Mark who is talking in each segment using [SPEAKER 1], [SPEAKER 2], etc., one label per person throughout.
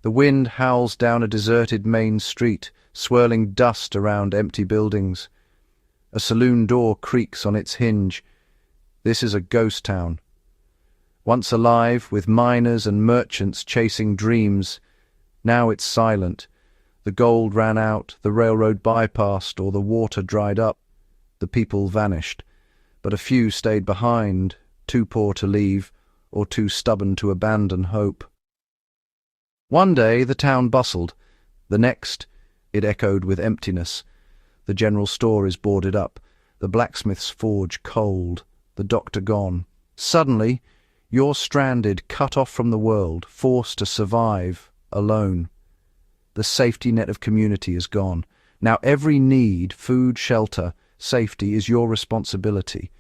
[SPEAKER 1] The wind howls down a deserted main street, swirling dust around empty buildings. A saloon door creaks on its hinge. This is a ghost town. Once alive, with miners and merchants chasing dreams, now it's silent. The gold ran out, the railroad bypassed, or the water dried up. The people vanished, but a few stayed behind, too poor to leave, or too stubborn to abandon hope. One day the town bustled. The next, it echoed with emptiness. The general store is boarded up, the blacksmith's forge cold, the doctor gone. Suddenly, you're stranded, cut off from the world, forced to survive, alone. The safety net of community is gone. Now every need, food, shelter, safety, is your responsibility.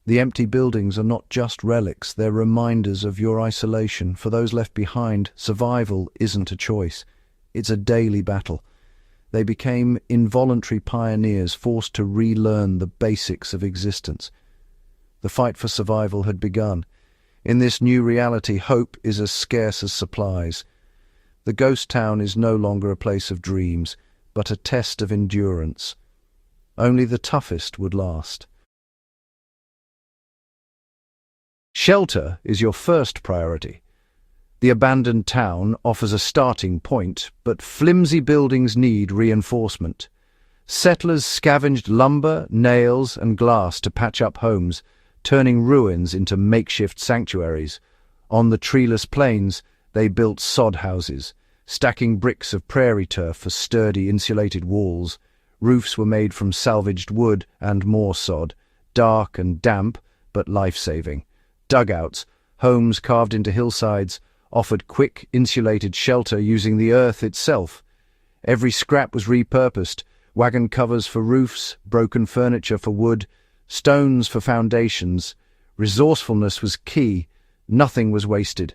[SPEAKER 1] The empty buildings are not just relics, they're reminders of your isolation. For those left behind, survival isn't a choice. It's a daily battle. They became involuntary pioneers, forced to relearn the basics of existence. The fight for survival had begun. In this new reality, hope is as scarce as supplies. The ghost town is no longer a place of dreams, but a test of endurance. Only the toughest would last. Shelter is your first priority. The abandoned town offers a starting point, but flimsy buildings need reinforcement. Settlers scavenged lumber, nails, and glass to patch up homes, turning ruins into makeshift sanctuaries. On the treeless plains, they built sod houses, stacking bricks of prairie turf for sturdy insulated walls. Roofs were made from salvaged wood and more sod, dark and damp, but life-saving. Dugouts, homes carved into hillsides, offered quick, insulated shelter using the earth itself. Every scrap was repurposed: wagon covers for roofs, broken furniture for wood, stones for foundations. Resourcefulness was key. Nothing was wasted.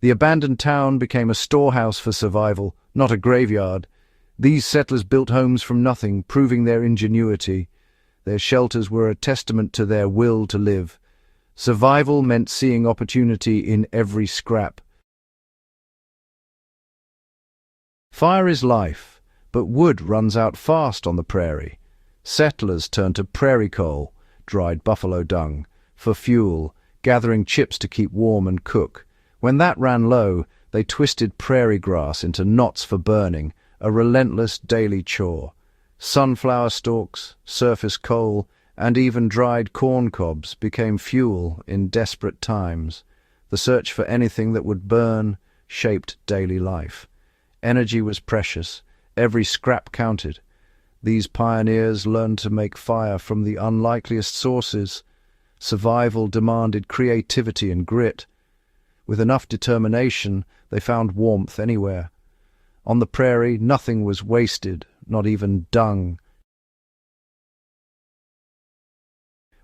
[SPEAKER 1] The abandoned town became a storehouse for survival, not a graveyard. These settlers built homes from nothing, proving their ingenuity. Their shelters were a testament to their will to live. Survival meant seeing opportunity in every scrap. Fire is life, but wood runs out fast on the prairie. Settlers turned to prairie coal, dried buffalo dung, for fuel, gathering chips to keep warm and cook. When that ran low, they twisted prairie grass into knots for burning, a relentless daily chore. Sunflower stalks, surface coal, and even dried corn cobs became fuel in desperate times. The search for anything that would burn shaped daily life. Energy was precious. Every scrap counted. These pioneers learned to make fire from the unlikeliest sources. Survival demanded creativity and grit. With enough determination, they found warmth anywhere. On the prairie, nothing was wasted, not even dung.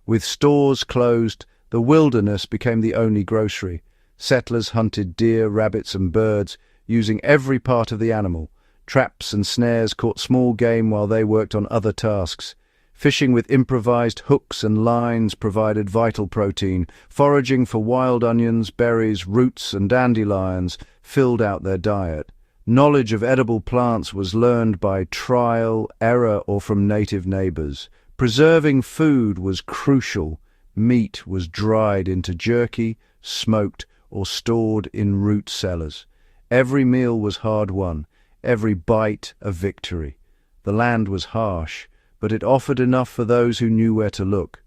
[SPEAKER 1] With stores closed, the wilderness became the only grocery. Settlers hunted deer, rabbits, and birds, using every part of the animal. Traps and snares caught small game while they worked on other tasks. Fishing with improvised hooks and lines provided vital protein. Foraging for wild onions, berries, roots, and dandelions filled out their diet. Knowledge of edible plants was learned by trial, error, or from native neighbors. Preserving food was crucial. Meat was dried into jerky, smoked, or stored in root cellars. Every meal was hard-won, every bite a victory. The land was harsh, but it offered enough for those who knew where to look.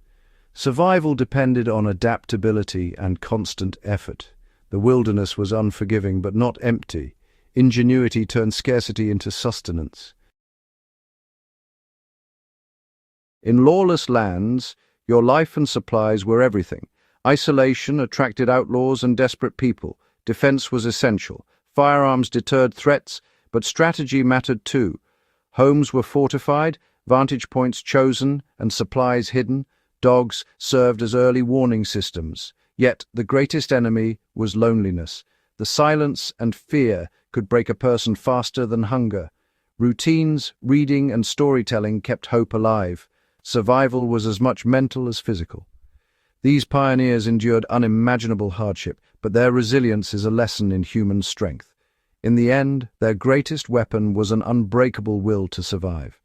[SPEAKER 1] Survival depended on adaptability and constant effort. The wilderness was unforgiving but not empty. Ingenuity turned scarcity into sustenance. In lawless lands, your life and supplies were everything. Isolation attracted outlaws and desperate people. Defense was essential. Firearms deterred threats, but strategy mattered too. Homes were fortified, vantage points chosen, and supplies hidden. Dogs served as early warning systems. Yet the greatest enemy was loneliness. The silence and fear could break a person faster than hunger. Routines, reading, and storytelling kept hope alive. Survival was as much mental as physical. These pioneers endured unimaginable hardship, but their resilience is a lesson in human strength. In the end, their greatest weapon was an unbreakable will to survive.